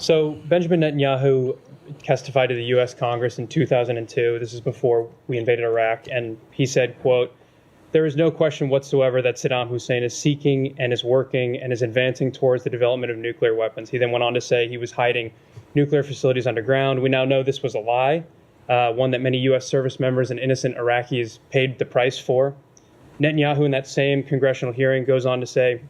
So Benjamin Netanyahu testified to the U.S. Congress in 2002. This is before we invaded Iraq. And he said, quote, "There is no question whatsoever that Saddam Hussein is seeking and is working and is advancing towards the development of nuclear weapons." He then went on to say he was hiding nuclear facilities underground. We now know this was a lie, one that many U.S. service members and innocent Iraqis paid the price for. Netanyahu, in that same congressional hearing, goes on to say,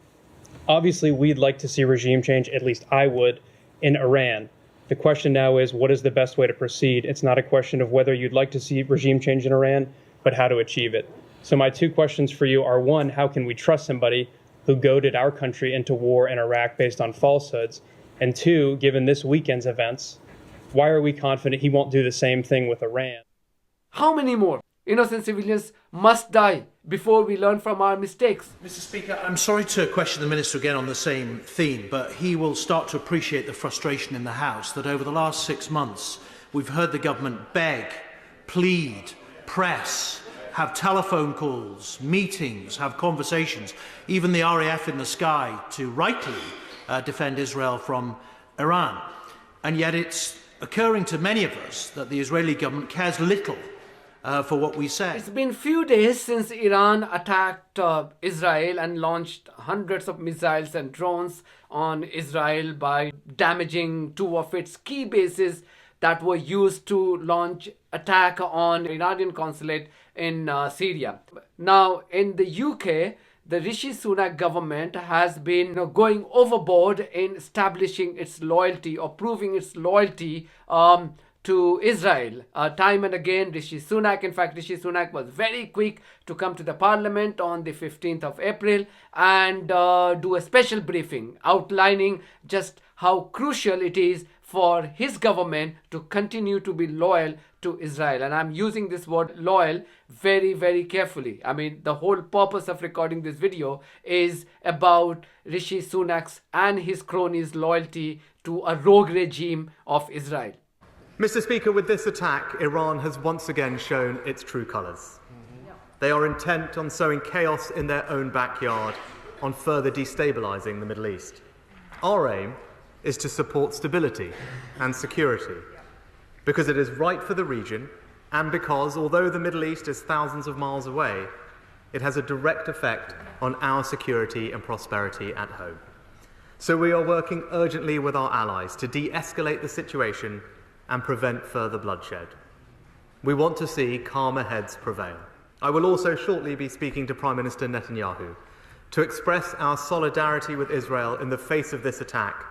"Obviously, we'd like to see regime change, at least I would, in Iran. The question now is, what is the best way to proceed? It's not a question of whether you'd like to see regime change in Iran, but how to achieve it." So my two questions for you are, one, how can we trust somebody who goaded our country into war in Iraq based on falsehoods? And two, given this weekend's events, why are we confident he won't do the same thing with Iran? How many more innocent civilians must die before we learn from our mistakes? Mr. Speaker, I'm sorry to question the Minister again on the same theme, but he will start to appreciate the frustration in the House that over the last 6 months we've heard the government beg, plead, press, have telephone calls, meetings, have conversations, even the RAF in the sky to rightly defend Israel from Iran. And yet it's occurring to many of us that the Israeli government cares little for what we say. It's been few days since Iran attacked Israel and launched hundreds of missiles and drones on Israel by damaging two of its key bases that were used to launch attack on Iranian consulate in Syria. Now, in the UK, the Rishi Sunak government has been going overboard in establishing its loyalty or proving its loyalty to Israel. Time and again, Rishi Sunak was very quick to come to the parliament on the 15th of April and do a special briefing outlining just how crucial it is for his government to continue to be loyal to Israel. And I'm using this word loyal very, very carefully. I mean, the whole purpose of recording this video is about Rishi Sunak's and his cronies' loyalty to a rogue regime of Israel. Mr. Speaker, with this attack, Iran has once again shown its true colours. They are intent on sowing chaos in their own backyard, on further destabilising the Middle East. Our aim is to support stability and security, because it is right for the region and because, although the Middle East is thousands of miles away, it has a direct effect on our security and prosperity at home. So we are working urgently with our allies to de-escalate the situation and prevent further bloodshed. We want to see calmer heads prevail. I will also shortly be speaking to Prime Minister Netanyahu to express our solidarity with Israel in the face of this attack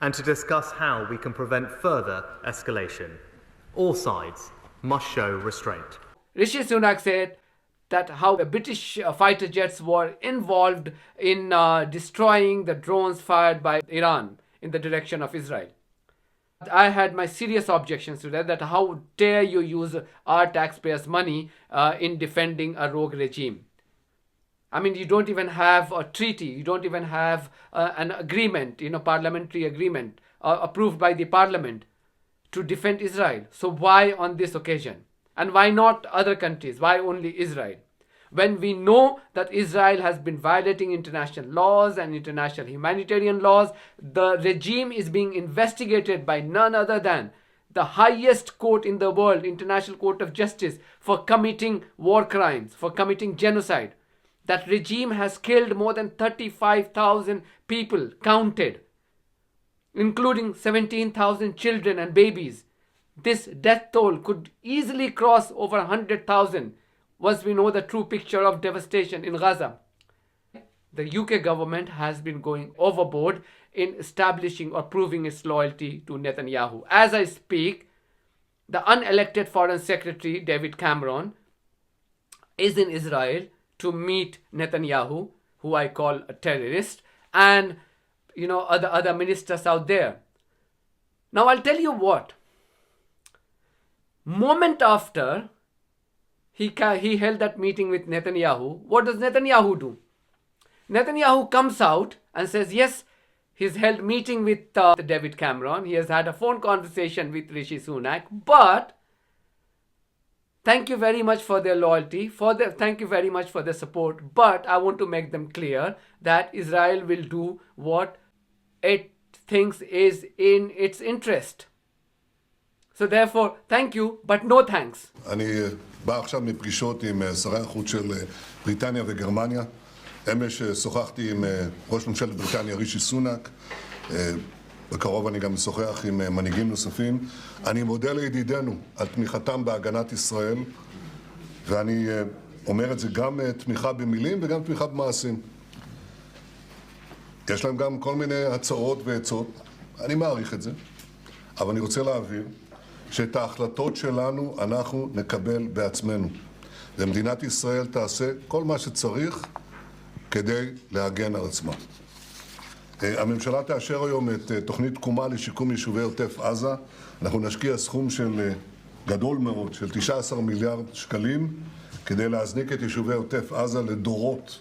and to discuss how we can prevent further escalation. All sides must show restraint. Rishi Sunak said that how the British fighter jets were involved in destroying the drones fired by Iran in the direction of Israel. I had my serious objections to that how dare you use our taxpayers' money in defending a rogue regime. I mean, you don't even have a treaty, you don't even have an agreement, parliamentary agreement approved by the parliament to defend Israel. So why on this occasion? And why not other countries? Why only Israel? When we know that Israel has been violating international laws and international humanitarian laws, the regime is being investigated by none other than the highest court in the world, International Court of Justice, for committing war crimes, for committing genocide. That regime has killed more than 35,000 people, counted, including 17,000 children and babies. This death toll could easily cross over 100,000 once we know the true picture of devastation in Gaza. The UK government has been going overboard in establishing or proving its loyalty to Netanyahu. As I speak, the unelected Foreign Secretary David Cameron is in Israel to meet Netanyahu, who I call a terrorist, and other ministers out there. Now I'll tell you what. Moment after he held that meeting with Netanyahu, what does Netanyahu do? Netanyahu comes out and says, yes, he's held meeting with David Cameron. He has had a phone conversation with Rishi Sunak, but thank you very much for their loyalty, thank you very much for their support. But I want to make them clear that Israel will do what it thinks is in its interest. So therefore, thank you, but no thanks. אני בא עכשיו מפגישות עם שרי החוץ של בריטניה וגרמניה. אמש שוחחתי עם ראש ממשלת בריטניה רישי סונק. בקרוב אני גם משוחח עם מנהיגים נוספים. אני מודה לידידינו על תמיכתם בהגנת ישראל, ואני אומר את זה גם תמיכה במילים וגם תמיכה במעשים. יש להם גם כל מיני הצעות ועצות, אני מעריך את זה, אבל אני רוצה להבהיר שאת ההחלטות שלנו אנחנו נקבל בעצמנו. ומדינת ישראל תעשה כל מה שצריך כדי להגן על עצמה. הממשלה תאשר היום את תוכנית תקומה לשיקום יישובי עוטף עזה. אנחנו נשקיע סכום גדול מאוד של 19 מיליארד שקלים כדי להזניק את יישובי עוטף עזה לדורות.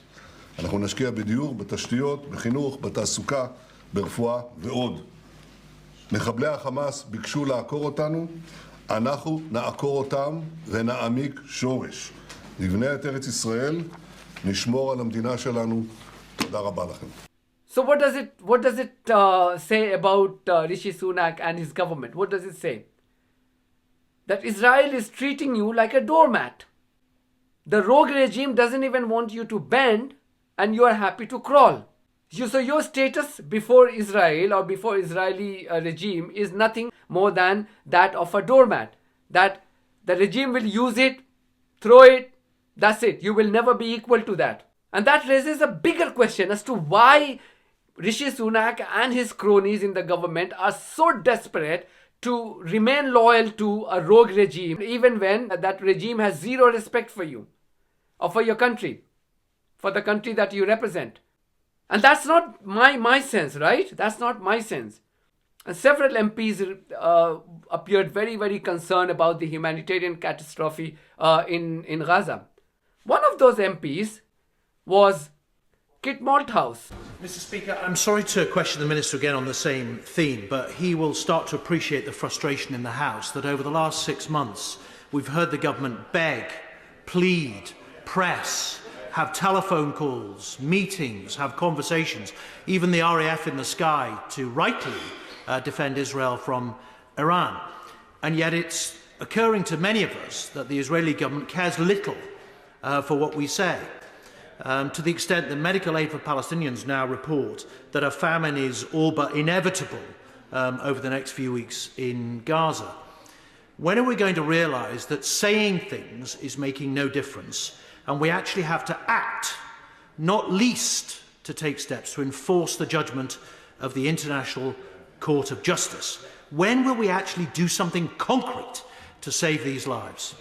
אנחנו נשקיע בדיור, בתשתיות, בחינוך, בתעסוקה, ברפואה ועוד. מחבלי החמאס ביקשו לעקור אותנו, אנחנו נעקור אותם ונעמיק שורש. נבנה את ארץ ישראל, נשמור על המדינה שלנו. תודה רבה לכם. So what does it say about Rishi Sunak and his government? What does it say? That Israel is treating you like a doormat. The rogue regime doesn't even want you to bend, and you are happy to crawl. So your status before Israel or before Israeli regime is nothing more than that of a doormat. That the regime will use it, throw it, that's it. You will never be equal to that. And that raises a bigger question as to why Rishi Sunak and his cronies in the government are so desperate to remain loyal to a rogue regime, even when that regime has zero respect for you or for your country, for the country that you represent. And that's not my sense, right? That's not my sense. And several MPs appeared very, very concerned about the humanitarian catastrophe in Gaza. One of those MPs was Kit Malthouse. Mr. Speaker, I'm sorry to question the Minister again on the same theme, but he will start to appreciate the frustration in the House that over the last 6 months we've heard the government beg, plead, press, have telephone calls, meetings, have conversations, even the RAF in the sky to rightly defend Israel from Iran. And yet it's occurring to many of us that the Israeli government cares little for what we say. To the extent that Medical Aid for Palestinians now report that a famine is all but inevitable over the next few weeks in Gaza. When are we going to realise that saying things is making no difference and we actually have to act, not least to take steps to enforce the judgment of the International Court of Justice? When will we actually do something concrete to save these lives?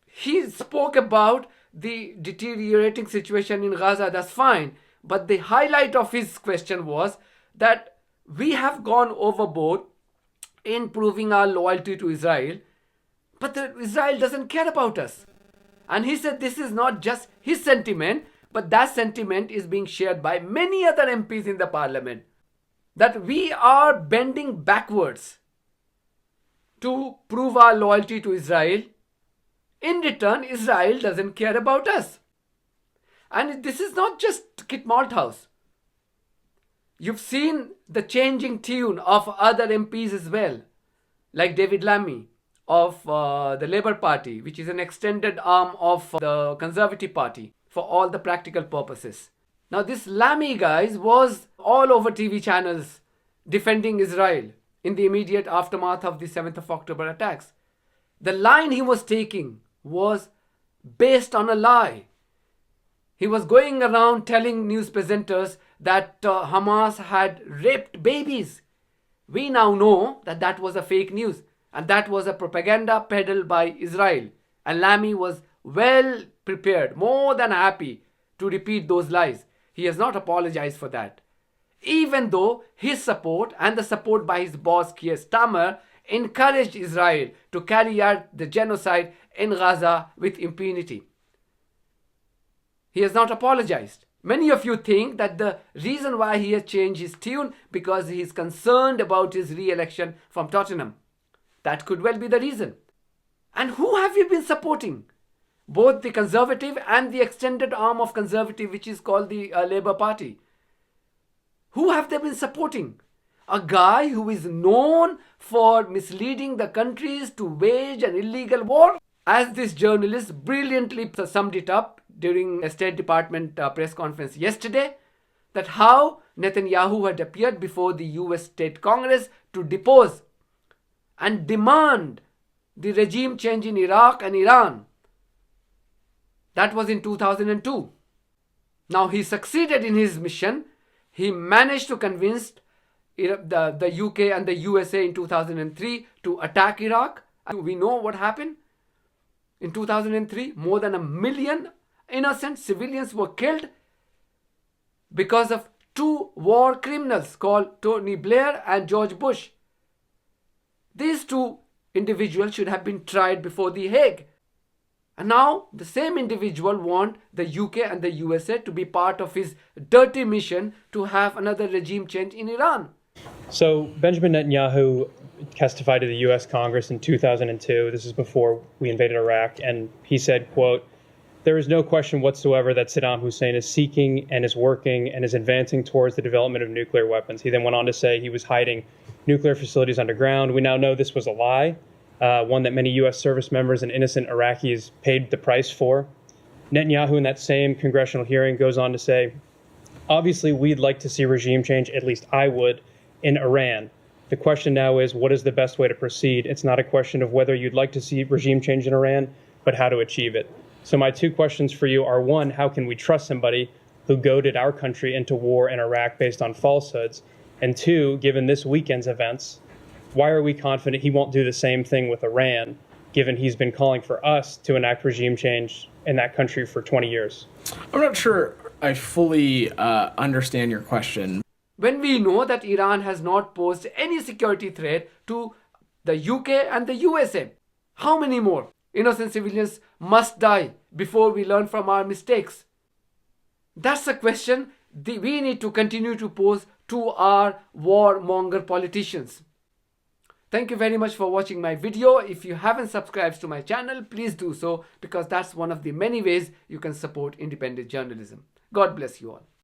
He spoke about the deteriorating situation in Gaza, that's fine. But the highlight of his question was that we have gone overboard in proving our loyalty to Israel, but Israel doesn't care about us. And he said this is not just his sentiment, but that sentiment is being shared by many other MPs in the parliament. That we are bending backwards to prove our loyalty to Israel. In return, Israel doesn't care about us. And this is not just Kit Malthouse. You've seen the changing tune of other MPs as well, like David Lammy of the Labour Party, which is an extended arm of the Conservative Party for all the practical purposes. Now this Lammy, guys, was all over TV channels defending Israel in the immediate aftermath of the 7th of October attacks. The line he was taking was based on a lie. He was going around telling news presenters that Hamas had raped babies. We now know that that was a fake news and that was a propaganda peddled by Israel. And Lammy was well prepared, more than happy to repeat those lies. He has not apologized for that. Even though his support and the support by his boss Keir Starmer encouraged Israel to carry out the genocide in Gaza with impunity. He has not apologized. Many of you think that the reason why he has changed his tune because he is concerned about his re-election from Tottenham. That could well be the reason. And who have you been supporting? Both the Conservative and the extended arm of Conservative, which is called the Labour Party. Who have they been supporting? A guy who is known for misleading the countries to wage an illegal war? As this journalist brilliantly summed it up during a State Department press conference yesterday, that how Netanyahu had appeared before the US State Congress to depose and demand the regime change in Iraq and Iran. That was in 2002. Now he succeeded in his mission. He managed to convince the UK and the USA in 2003 to attack Iraq. And we know what happened. In 2003, more than 1 million innocent civilians were killed because of two war criminals called Tony Blair and George Bush. These two individuals should have been tried before The Hague. And now the same individual want the UK and the USA to be part of his dirty mission to have another regime change in Iran. So Benjamin Netanyahu testified to the U.S. Congress in 2002. This is before we invaded Iraq. And he said, quote, "There is no question whatsoever that Saddam Hussein is seeking and is working and is advancing towards the development of nuclear weapons." He then went on to say he was hiding nuclear facilities underground. We now know this was a lie, one that many U.S. service members and innocent Iraqis paid the price for. Netanyahu, in that same congressional hearing, goes on to say, "Obviously, we'd like to see regime change, at least I would, in Iran. The question now is, what is the best way to proceed? It's not a question of whether you'd like to see regime change in Iran, but how to achieve it." So my two questions for you are, one, how can we trust somebody who goaded our country into war in Iraq based on falsehoods? And two, given this weekend's events, why are we confident he won't do the same thing with Iran, given he's been calling for us to enact regime change in that country for 20 years? I'm not sure I fully understand your question. When we know that Iran has not posed any security threat to the UK and the USA, how many more innocent civilians must die before we learn from our mistakes? That's a question we need to continue to pose to our warmonger politicians. Thank you very much for watching my video. If you haven't subscribed to my channel, please do so, because that's one of the many ways you can support independent journalism. God bless you all.